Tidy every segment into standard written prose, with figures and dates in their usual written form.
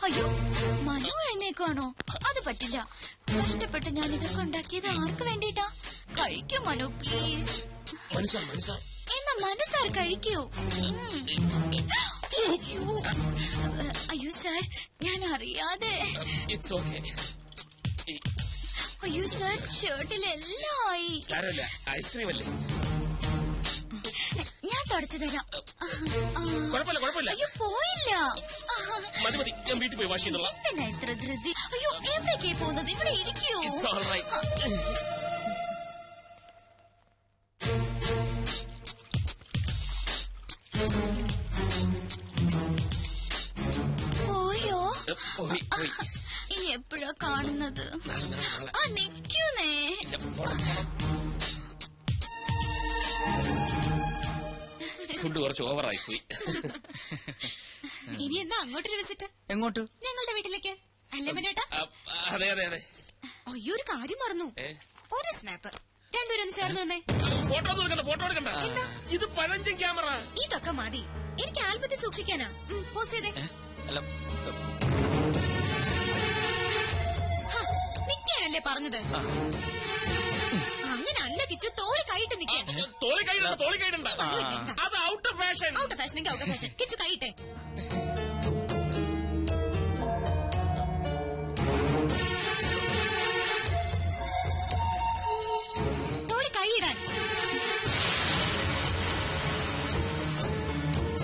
അയ്യോ, മനു എഴുന്നേക്കാണോ? അത് പറ്റില്ല. കഷ്ടപ്പെട്ട് ഞാൻ ഇതൊക്കെ ഉണ്ടാക്കിയത് ആർക്ക് വേണ്ടിട്ടാ? കഴിക്കൂ മനു, പ്ലീസ്. എന്നാ മനസ്സാർ കഴിക്കൂ. അയ്യോ സാർ, ഞാൻ അറിയാതെ. അയ്യോ സാർ, ഷർട്ടിലെല്ലാം ആയി. ഐസ്ക്രീം അല്ലേ? ഞാൻ തുടച്ചു തരാം. കുഴപ്പമില്ല. അയ്യോ പോയില്ല. മതി, ഞാൻ വീട്ടിൽ പോയി വാഷ് ചെയ്യുന്നുള്ള. പിന്നെ എത്ര ധൃതി. അയ്യോ, എവിടേക്കേ പോകുന്നത്? ഇവിടെ ഇരിക്കൂ. പോയോ? ഇനി എപ്പോഴാ കാണുന്നത്? നിക്കൂന്നേ. ഫുഡ് കുറച്ച് ഓവറായി പോയി. ഇനി എന്നാ അങ്ങോട്ടൊരു വിസിറ്റ്? എങ്ങോട്ട്? ഞങ്ങളുടെ വീട്ടിലേക്ക്. അല്ലേ മനേട്ടാ? അതെ. അയ്യോ, ഒരു കാര്യം മറന്നു. ഒരു സ്നാപ്പ്. രണ്ടുപേരും ചേർന്ന് തന്നെ. ഫോട്ടോ എടുക്കണ്ട. ഇത് പഴഞ്ചൻ ക്യാമറ. ഇതൊക്കെ മതി. എനിക്ക് ആൽബത്തിൽ സൂക്ഷിക്കാനാ. പോസ് ചെയ്തേ. നിക്കാനല്ലേ പറഞ്ഞത്? അങ്ങനെ അല്ല കിച്ചു, തോളി കൈയിട്ട് നിൽക്കാൻ. തോളി കൈയിടണ്ട. അത് out of fashion. Out of fashion, out of fashion. Kichu കൈയിട്ടെ. തോളി കൈയിടാൻ.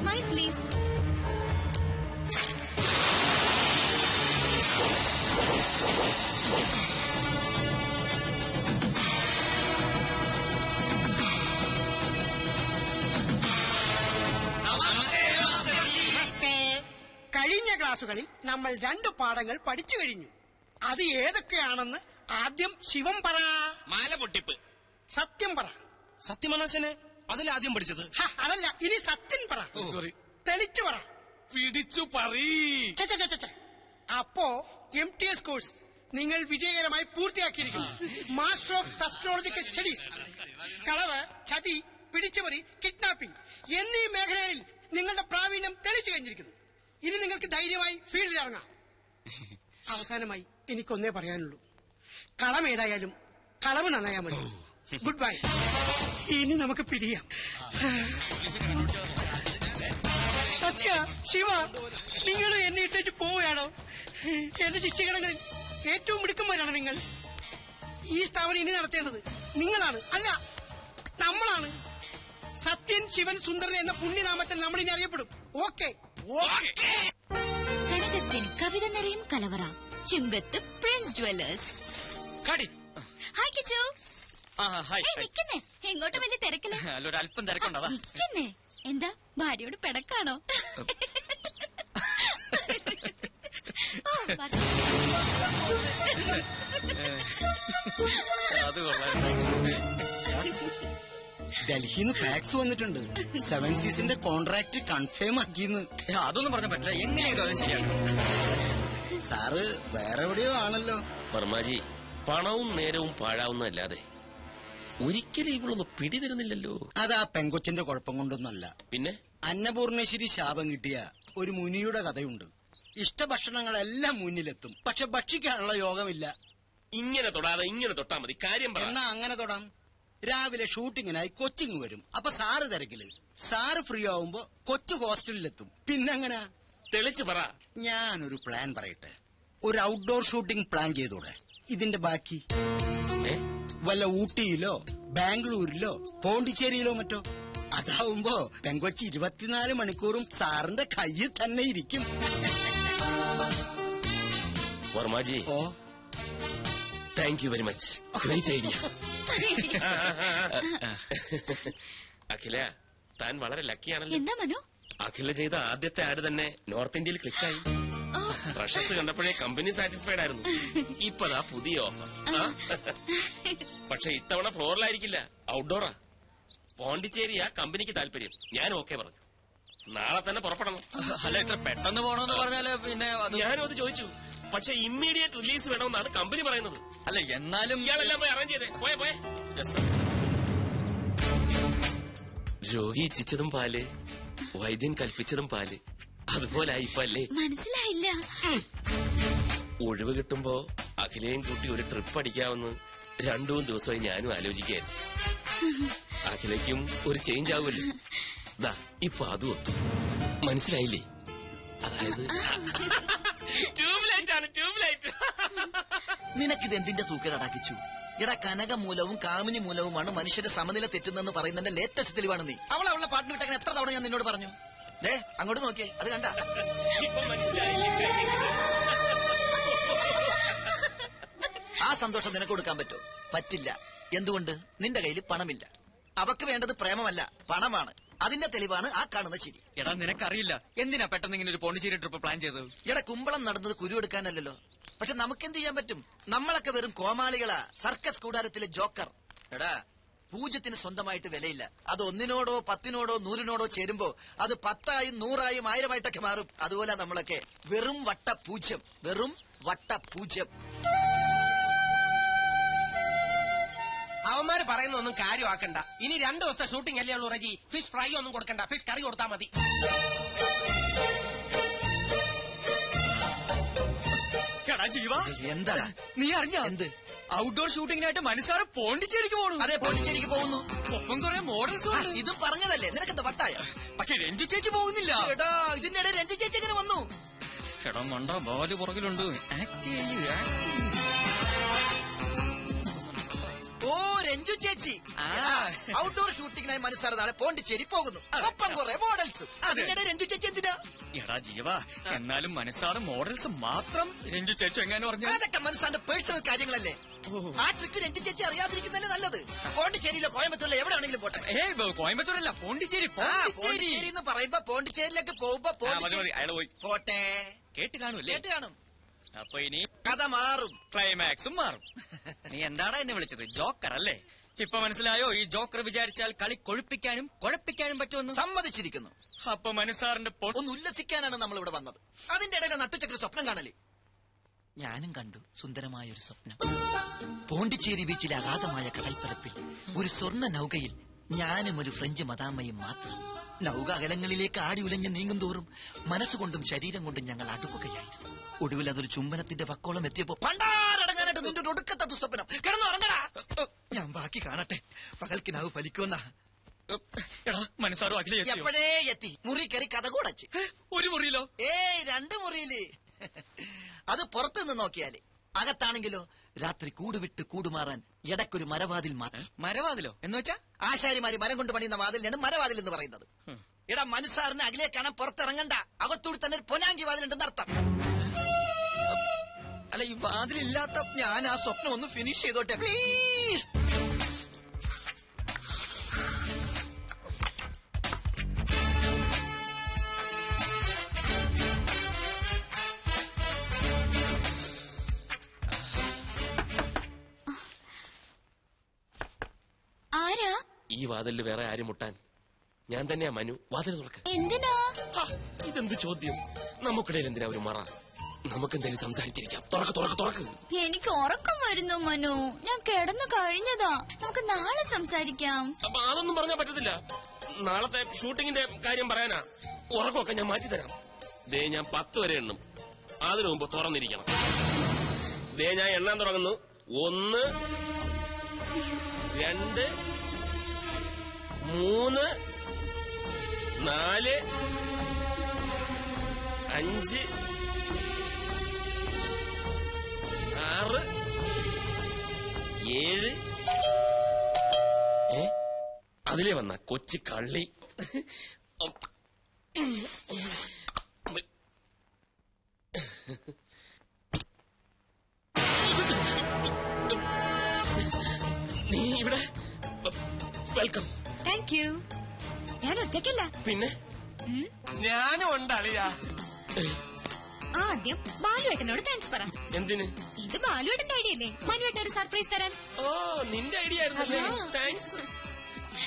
Smile please. കഴിഞ്ഞ ക്ലാസുകളിൽ നമ്മൾ 2 പാഠങ്ങൾ പഠിച്ചു കഴിഞ്ഞു. അത് ഏതൊക്കെയാണെന്ന് ആദ്യം ശിവം പറ. മാല പൊട്ടിപ്പ്. സത്യം പറ. സത്യമനാശനെ അതിലാദ്യം പഠിച്ചത്. അതല്ല, ഇനി സത്യം പറ. തെളിച്ചു പറ. പിടിച്ചു പറീ. അപ്പോ MTS കോഴ്സ് നിങ്ങൾ വിജയകരമായി പൂർത്തിയാക്കിയിരിക്കുന്നു. Master of astrological studies. കളവ്, ചതി, പിടിച്ചുപറി, കിഡ്നാപ്പിംഗ് എന്നീ മേഖലകളിൽ നിങ്ങളുടെ പ്രാവീണ്യം തെളിച്ചു കഴിഞ്ഞിരിക്കുന്നു. ഇനി നിങ്ങൾക്ക് ധൈര്യമായി ഫീൽഡിൽ ഇറങ്ങാം. അവസാനമായി എനിക്കൊന്നേ പറയാനുള്ളൂ. കളം ഏതായാലും കളവ് നന്നായാൽ മതി. Good bye. ഇനി നമുക്ക് പിരിയാം. സത്യ, ശിവ, നിങ്ങൾ എന്നെ ഇട്ടേച്ച് പോവുകയാണോ? എന്റെ ശിക്ഷകടങ്ങളിൽ ഏറ്റവും മിടുക്കന്മാരാണ് നിങ്ങൾ. ഈ സ്ഥാപനം ഇനി നടത്തേണ്ടത് നിങ്ങളാണ്, അല്ല നമ്മളാണ്. സത്യൻ, ശിവൻ, സുന്ദരൻ എന്ന പുണ്യനാമത്തിൽ നമ്മൾ ഇനി അറിയപ്പെടും. ഓക്കെ. കനകത്തിന് കവിത നിറയും കലവറ. ചുങ്കത്ത് പ്രിൻസ് ജ്വല്ലേഴ്സ്. ഹായ് കിച്ചു. നിക്കുന്നേ, എങ്ങോട്ട് വലിയ തിരക്കില്ല. അല്പം തിരക്കുണ്ടോ? നിക്കുന്നേ. എന്താ, ഭാര്യയോട് പിടക്കാണോ? ഡൽഹിന്ന് ഫാക്സ് വന്നിട്ടുണ്ട്. 7 സീസിന്റെ കോൺട്രാക്ട് കൺഫേം ആക്കിന്ന്. അതൊന്നും പറഞ്ഞ പറ്റില്ല. എങ്ങനെയാണോ അത് ശരിയാണ്? സാറ് വേറെ എവിടെയോ ആണല്ലോ. വർമാജി, പണവും നേരവും പാഴാവുന്നതല്ലാതെ ഒരിക്കലും ഇവളൊന്ന് പിടിതരുന്നില്ലല്ലോ. അതാ പെങ്കൊച്ചിന്റെ കുഴപ്പം കൊണ്ടൊന്നല്ല. പിന്നെ അന്നപൂർണേശ്വരി ശാപം കിട്ടിയ ഒരു മുനിയുടെ കഥയുണ്ട്. ഇഷ്ടഭക്ഷണങ്ങളെല്ലാം മുന്നിലെത്തും, പക്ഷെ ഭക്ഷിക്കാനുള്ള യോഗമില്ല. ഇങ്ങനെ തൊടാതെ ഇങ്ങനെ തൊട്ടാ മതി. കാര്യം എന്നാ അങ്ങനെ തൊടാം. രാവിലെ ഷൂട്ടിങ്ങിനായി കൊച്ചിങ് വരും. അപ്പൊ സാറ് തിരക്കില്. സാറ് ഫ്രീ ആവുമ്പോ കൊച്ചു ഹോസ്റ്റലിലെത്തും. പിന്നെങ്ങനെ? തെളിച്ചു പറ. ഞാനൊരു പ്ലാൻ പറയട്ടെ. ഒരു ഔട്ട്ഡോർ ഷൂട്ടിംഗ് പ്ലാൻ ചെയ്തൂടെ? ഇതിന്റെ ബാക്കി വല്ല ഊട്ടിയിലോ ബാംഗ്ലൂരിലോ പോണ്ടിച്ചേരിയിലോ മറ്റോ. അതാവുമ്പോ പെങ്കൊച്ചി 24 മണിക്കൂറും സാറിന്റെ കയ്യിൽ തന്നെ ഇരിക്കും. Varmaji, thank you very much. Great idea. Akhila, താൻ വളരെ ലക്കിയാണല്ലോ. എന്താ മനു? അഖില ചെയ്ത ആദ്യത്തെ ആഡ് തന്നെ നോർത്ത് ഇന്ത്യയിൽ ക്ലിക്കായി. റഷസ് കണ്ടപ്പോഴേ കമ്പനി സാറ്റിസ്ഫൈഡ് ആയിരുന്നു. ഇപ്പതാ പുതിയ ഓഫർ. പക്ഷെ ഇത്തവണ ഫ്ലോറിലായിരിക്കില്ല, ഔട്ട്ഡോറാ. പോണ്ടിച്ചേരിയാ കമ്പനിക്ക് താല്പര്യം. ഞാൻ ഓക്കെ പറഞ്ഞു. നാളെ തന്നെ പുറപ്പെടണം. അല്ല, ഇത്ര പെട്ടെന്ന് പോണോന്ന് പറഞ്ഞാല് പിന്നെ ഞാനും അത് ചോദിച്ചു. പക്ഷെ ഇമ്മീഡിയറ്റ് റിലീസ് വേണമെന്നാണ് കമ്പനി പറയുന്നത്. അല്ല, എന്നാലും ഇയാളെല്ലാം പോയി അറേഞ്ച് ചെയ്തേ. പോയെ. രോഗി ഇച്ഛിച്ചതും പാല്, വൈദ്യൻ കൽപ്പിച്ചതും പാല്. അതുപോലെ ഇപ്പൊ അല്ലേ? മനസ്സിലായില്ല. ഒഴിവ് കിട്ടുമ്പോ അഖിലയും കൂട്ടി ഒരു ട്രിപ്പ് അടിക്കാമെന്ന് 2-3 ദിവസമായി ഞാനും ആലോചിക്കായിരുന്നു. അഖിലയ്ക്കും ഒരു ചേഞ്ച് ആവുമല്ലോ. ദാ ഇപ്പൊ അതും ഒത്തു. മനസ്സിലായില്ലേ? അതായത് ട്യൂബ്ലൈറ്റ് ആണ്, ട്യൂബ്ലൈറ്റ്. നിനക്കിത് എന്തിന്റെ സൂക്കേടാക്കിച്ചു? എടാ, കനകമൂലവും കാമിനി മൂലവുമാണ് മനുഷ്യന്റെ സമനില തെറ്റുന്നെന്ന് പറയുന്നതിന്റെ ലേറ്റസ്റ്റ് തെളിവാണ് നീ. അവളുടെ പാട്ടിന് വിട്ടങ്ങനെ എത്ര തവണ ഞാൻ നിന്നോട് പറഞ്ഞു? ദേ അങ്ങോട്ട് നോക്കിയേ, അത് കണ്ട. ഇപ്പൊ മനസ്സിലായില്ലേ? ആ സന്തോഷം നിനക്ക് കൊടുക്കാൻ പറ്റുമോ? പറ്റില്ല. എന്തുകൊണ്ട്? നിന്റെ കയ്യിൽ പണമില്ല. അവക്ക് വേണ്ടത് പ്രേമമല്ല, പണമാണ്. അതിന്റെ തെളിവാണ് ആ കാണുന്ന ചിരി. എടാ നിനക്കറിയില്ല എന്തിനാ പെട്ടെന്ന് ഇങ്ങനെ ഒരു പോണ്ടിച്ചേരി ട്രിപ്പ് പ്ലാൻ ചെയ്തത്? എടാ, കുമ്പളം നടന്നത് കുരുവെടുക്കാനല്ലോ. പക്ഷെ നമുക്കെന്ത് ചെയ്യാൻ പറ്റും? നമ്മളൊക്കെ വെറും കോമാളികളാ, സർക്കസ് കൂടാരത്തിലെ ജോക്കർ. എടാ, പൂജ്യത്തിന് സ്വന്തമായിട്ട് വിലയില്ല. അത് 1-നോടോ 10-നോടോ 100-നോടോ ചേരുമ്പോ അത് 10,000, 100,000, 1000 മാറും. അതുപോലെ നമ്മളൊക്കെ വെറും വട്ട പൂജ്യം, വെറും വട്ട പൂജ്യം. അവന്മാര് പറയുന്ന ഒന്നും കാര്യമാക്കണ്ട. ഇനി 2 ദിവസത്തെ ഷൂട്ടിംഗ് അല്ലേ ഉള്ളൂ റജി. ഫിഷ് ഫ്രൈ ഒന്നും കൊടുക്കണ്ട, ഫിഷ് കറി കൊടുത്താൽ മതി. എടാ ജീവ, എന്താ നീ അറിഞ്ഞ എന്ത്? ഔട്ട്ഡോർ ഷൂട്ടിങ്ങിനായിട്ട് മനസ്സാറ് പോണ്ടിച്ചേരിക്ക് പോണു. അതെ, പോണ്ടിച്ചേരിക്ക് പോകുന്നു. ഒപ്പം കുറെ മോഡൽസ് ഉണ്ട്. ഇത് പറഞ്ഞതല്ലേ, നിനക്കെന്താ വട്ടായ? പക്ഷെ രഞ്ജു ചേച്ചി പോകുന്നില്ല. എടാ, ഇതിന്റെ ഇടയിൽ രഞ്ജി ചേച്ചി എങ്ങനെ വന്നു? എടാ മണ്ട, ബാല് പുറകിലുണ്ട്. ഓ, രഞ്ജു ചേച്ചി. ആ. ഔട്ട്ഡോർ ഷൂട്ടിങ്ങിനായി മനസ്സാറ് നാളെ പോണ്ടിച്ചേരി പോകുന്നു. ഒപ്പം കുറെ മോഡൽസും. അതിനിടെ രഞ്ജു ചേച്ചി എന്തിനാ? എടാ ജീവ, എന്നാലും മനസ്സാറ് മോഡൽസ് മാത്രം. രഞ്ജു ചേച്ചി എങ്ങനെ പറഞ്ഞു? അതൊക്കെ മനസ്സാന്റെ പേഴ്സണൽ കാര്യങ്ങളല്ലേ. ആ ട്രിക്ക് രഞ്ജു ചേച്ചി അറിയാതിരിക്കുന്നല്ലേ നല്ലത്. പോണ്ടിച്ചേരിയിലോ കോയമ്പത്തൂരിലോ എവിടെയാണെങ്കിലും പോട്ടെ. കോയമ്പത്തൂരല്ല, പോണ്ടിച്ചേരി. പോണ്ടിച്ചേരി എന്ന് പറയുമ്പോ പോണ്ടിച്ചേരിയിലേക്ക് പോകുമ്പോ പോണ്ടിച്ചേരി അയാൾ പോയി പോട്ടെ. കേട്ട് കാണൂല്ലേ? കേട്ട് കാണും. അപ്പൊ ഇനി കഥ മാറും, ക്ലൈമാക്സും മാറും. നീ എന്താടാ എന്നെ വിളിച്ചത്? ജോക്കർ അല്ലേ? ഇപ്പൊ മനസ്സിലായോ ഈ ജോക്കർ വിചാരിച്ചാൽ കളി കൊഴുപ്പിക്കാനും കുഴപ്പിക്കാനും പറ്റുമെന്ന്? സമ്മതിച്ചിരിക്കുന്നു. അപ്പൊ മനസ്സാറിന്റെ ഒന്ന് ഉല്ലസിക്കാനാണ് നമ്മൾ ഇവിടെ വന്നത്. അതിന്റെ ഇടയിലെ നട്ടുച്ചക്കൊരു സ്വപ്നം കാണലേ. ഞാനും കണ്ടു സുന്ദരമായൊരു സ്വപ്നം. പോണ്ടിച്ചേരി ബീച്ചിലെ അഗാധമായ കടൽപ്പരപ്പിൽ ഒരു സ്വർണ്ണ നൗകയിൽ ഞാനും ഒരു ഫ്രഞ്ച് മദാമ്മയും മാത്രം. നൗക അകലങ്ങളിലേക്ക് ആടി ഉലഞ്ഞ് നീങ്ങും തോറും മനസ്സുകൊണ്ടും ശരീരം കൊണ്ടും ഞങ്ങൾ അടുക്കുകയായിരുന്നു. ഒടുവിൽ അതൊരു ചുംബനത്തിന്റെ വക്കോളം എത്തിയപ്പോ പണ്ടാരടങ്ങാനായിട്ട് നിന്റെ ഒരു ഒടുക്കത്തെ ദുസ്വപ്നം. കിടന്നുറങ്ങടാ. ഞാൻ ബാക്കി കാണട്ടെ, പകൽക്കിനാവ് ഫലിക്കുമെന്നാ. എടാ മനസ്സാറും അഖില എപ്പോഴേ എത്തി. മുറി കയറി കഥ കൂടച്ച്. ഒരു മുറിയിലോ? 2 മുറിയില്. അത് പുറത്തുനിന്ന് നോക്കിയാല്. അകത്താണെങ്കിലോ രാത്രി കൂടുവിട്ട് കൂടുമാറാൻ ഇടയ്ക്കൊരു മരവാതിൽ മാത്രം. മരവാതിലോ എന്ന് വെച്ചാ? ആശാരിമാര് മരം കൊണ്ട് പണിയുന്ന വാതിലാണ് മരവാതിൽ എന്ന് പറയുന്നത്. എടാ, മനസ്സാറിന് അകലെ കാണാൻ പുറത്തിറങ്ങണ്ട. അകത്തൂടി തന്നെ ഒരു പൊനാങ്കി വാതിലുണ്ടെന്ന് അർത്ഥം. അല്ല, ഈ വാതിലില്ലാത്ത ഞാൻ ആ സ്വപ്നം ഒന്ന് ഫിനിഷ് ചെയ്തോട്ടെ പ്ലീസ്. ആരാ? ഈ വാതിലിൽ വേറെ ആരും മുട്ടാൻ? ഞാൻ തന്നെയാ മനു. വാതിൽ തുറക്ക. എന്തിനാ? ഇതെന്ത് ചോദ്യം? നമുക്കിടയിൽ എന്തിനാ ഒരു മറ? നമുക്കെന്തെങ്കിലും സംസാരിച്ചിരിക്കാം. തുറക്ക് തുറക്ക് തുറക്ക്. എനിക്ക് ഉറക്കം വരുന്നു മനു. ഞാൻ കിടന്നു കഴിഞ്ഞതാ. നമുക്ക് നാളെ സംസാരിക്കാം. അപ്പൊ അതൊന്നും പറഞ്ഞാൽ പറ്റത്തില്ല. നാളത്തെ ഷൂട്ടിങ്ങിന്റെ കാര്യം പറയാനാ. ഉറക്കമൊക്കെ ഞാൻ മാറ്റിത്തരാം. ദേ ഞാൻ 10 വരെ എണ്ണും. അതിനു മുമ്പ് തുറന്നിരിക്കണം. ദേ ഞാൻ എണ്ണാൻ തുടങ്ങുന്നു. 1, 2, 3, 4, 5, 6, 7. അതിലേ വന്ന കൊച്ചു കള്ളി. നീ ഇവിടെ? വെൽക്കം. Thank you. ഞാൻ ഒറ്റയ്ക്കല്ല. പിന്നെ ഞാനും ഉണ്ടളിയാ. ആദ്യം ബാലുവേട്ടനോട് താങ്ക്സ് പറ. എന്തിന്? ഇത് ബാലുവേട്ടന്റെ ഐഡിയ അല്ലേ മനുവേട്ടൻ ഒരു സർപ്രൈസ് തരാൻ? ഓ, നിന്റെ ഐഡിയ ആയിരുന്നല്ലേ? താങ്ക്സ്.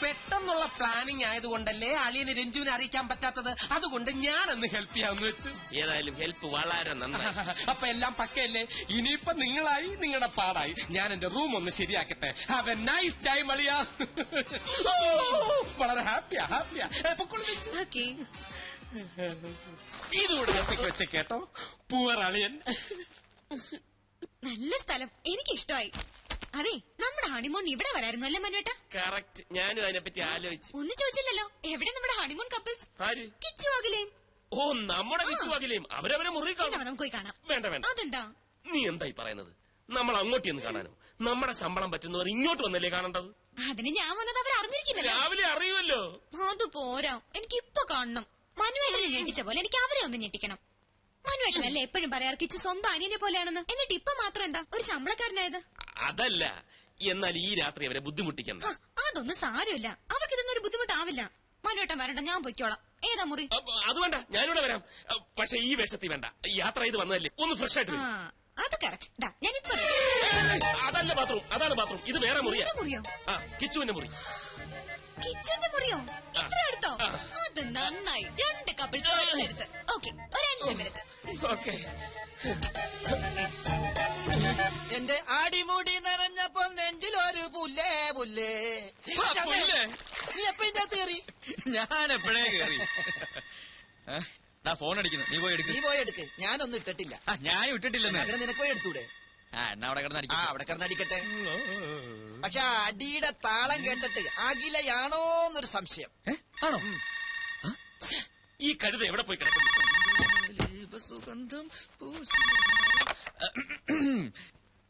പെട്ടെന്നുള്ള പ്ലാനിങ് ആയതുകൊണ്ടല്ലേ അളിയന് രഞ്ജുവിനെ അറിയിക്കാൻ പറ്റാത്തത്. അതുകൊണ്ട് ഞാനൊന്ന് ഹെൽപ്പ് ചെയ്യാന്ന് വെച്ചു. ഏതായാലും ഹെൽപ്പ് വളരെ നന്നായി. അപ്പൊ എല്ലാം പക്കയല്ലേ? ഇനിയിപ്പൊ നിങ്ങളായി, നിങ്ങളുടെ പാടായി. ഞാൻ എന്റെ റൂം ഒന്ന് ശരിയാക്കട്ടെ. ഹാവ് എ നൈസ് ടൈം അളിയാ. വളരെ ഹാപ്പിയാ. ഓക്കെ. ഇതുകൂടെ എത്തിക്ക് വെച്ച കേട്ടോ പൂവർ അളിയൻ. നല്ല സ്ഥലം, എനിക്ക് ഇഷ്ടമായി. അതെ, നമ്മുടെ ഹണിമൂൺ ഇവിടെ വരായിരുന്നു അല്ലേ മനുവേട്ടാ? കറക്റ്റ്, ഞാനും അതിനെപ്പറ്റി ആലോചിച്ചു. ഒന്നും ചോദിച്ചില്ലല്ലോ, എവിടെ നമ്മുടെ ഹണിമൂൺ കപ്പിൾസ്? ആര്? കിച്ചു അഖിലേയും. ഓ, നമ്മുടെ വിച്ചുവാകിലേയും അവരവരെ മുറി കാണും. നമുക്ക് പോയി കാണാം. വേണ്ട വേണ്ട, അതെന്താ? നീ എന്തായി പറയുന്നത്? നമ്മൾ അങ്ങോട്ട് എന്ന് കാണാനോ? നമ്മുടെ ശമ്പളം പറ്റുന്നവർ ഇങ്ങോട്ട് വന്നല്ലേ കാണേണ്ടത്? അതിന് ഞാൻ വന്നത് അവർ അറിഞ്ഞിരിക്കില്ലല്ലോ. രാവിലെ അറിയുമല്ലോ. അത് പോരാ, എനിക്ക് ഇപ്പൊ കാണണം. മനുവേട്ടനെ ഞെട്ടിച്ച പോലെ എനിക്ക് അവരെ ഒന്ന് ഞെട്ടിക്കണം. മനുവേട്ടനല്ലേ എപ്പോഴും പറയാറ് കിച്ചു സ്വന്തം അനിയനെ പോലെയാണെന്ന്. എന്നിട്ട് ഇപ്പൊ മാത്രം എന്താ ഒരു ശമ്പളക്കാരനായത്? അതല്ല, എന്നാൽ ഈ രാത്രി അവരെ ബുദ്ധിമുട്ടിക്കണ്ട. അതൊന്നും സാരമില്ല, അവർക്ക് ഇതൊന്നും ഒരു ബുദ്ധിമുട്ടാവില്ല. മനുവേട്ടൻ വരണ്ട, ഞാൻ പൊയ്ക്കോളാം. ഏതാ മുറി? അത് വേണ്ട, ഞാനിവിടെ വരാം. പക്ഷെ ഈ വേഷത്തിൽ വേണ്ട. യാത്ര ചെയ്ത് വന്നതല്ലേ, ഒന്ന് ഫ്രഷ് ആയിട്ട് വരും. അത് കറക്റ്റ്. ഞാനിപ്പോ അതല്ല ബാത്റൂം, അതാണ് ബാത്റൂം. ഇത് വേറെ മുറിയാ. മുറിയോ? ആ, കിച്ചുവിന്റെ മുറി. കിച്ചന്റെ മുറിയോ? ഇത്ര അടുത്തോ? അത് നന്നായി. 2 കപ്പിൾസ് എടുത്ത്. ഓക്കെ, ഒരു 5 മിനിറ്റ്. ഓക്കെ. എന്റെ ആടിമുടി നിറഞ്ഞപ്പോ നെഞ്ചിലൊരു പുല്ലേ പുല്ലേ. നീ എപ്പ ഇതിന്റെ അകത്ത് കയറി? ഞാൻ എപ്പോഴേ കയറി. ഫോൺ അടിക്കുന്നു, നീ പോയി എടുക്ക്. നീ പോയി എടുക്ക്, ഞാനൊന്നും ഇട്ടിട്ടില്ല. ഞാൻ ഇട്ടിട്ടില്ലെന്ന്. അങ്ങനെ നിനക്ക് പോയി എടുത്തൂടെ? എന്നാ അവിടെ കിടന്ന് ആ, അവിടെ കിടന്നടിക്കട്ടെ. പക്ഷെ അടിയുടെ താളം കേട്ടിട്ട് അഖിലയാണോന്നൊരു സംശയം. ആണോ? ഈ കഴുത എവിടെ പോയി കിടക്കുന്നു? സുഗന്ധം.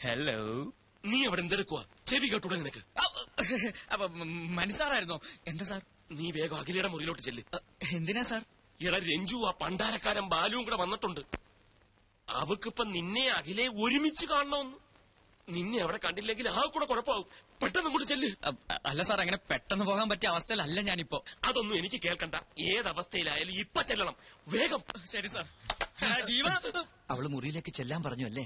ഹലോ, നീ അവിടെ എന്തെടുക്കുക? ചെവി കേട്ടൂടെ നിനക്ക്? അപ്പൊ മനസ്സാറായിരുന്നോ? എന്താ സാർ? നീ വേഗം അഖിലയുടെ മുറിയിലോട്ട് ചെല്ല്. എന്തിനാ സാർ? ഇട രഞ്ജു, ആ പണ്ടാരക്കാരൻ ബാലുവും കൂടെ വന്നിട്ടുണ്ട്. അവക്കിപ്പം നിന്നെ അഖിലെ ഒരുമിച്ച് കാണണമെന്ന്. നിന്നെ അവിടെ കണ്ടില്ലെങ്കിൽ ആ കൂടെ കുഴപ്പമാവും. പെട്ടെന്ന് കൂടെ ചെല്ല്. അല്ല സാർ, അങ്ങനെ പെട്ടെന്ന് പോകാൻ പറ്റിയ അവസ്ഥയിലല്ല ഞാനിപ്പോ. അതൊന്നും എനിക്ക് കേൾക്കണ്ട. ഏതവസ്ഥയിലായാലും ഇപ്പൊ ചെല്ലണം. വേഗം. ശരി സാർ. ജീവ, അവള് മുറിയിലേക്ക് ചെല്ലാൻ പറഞ്ഞു അല്ലേ?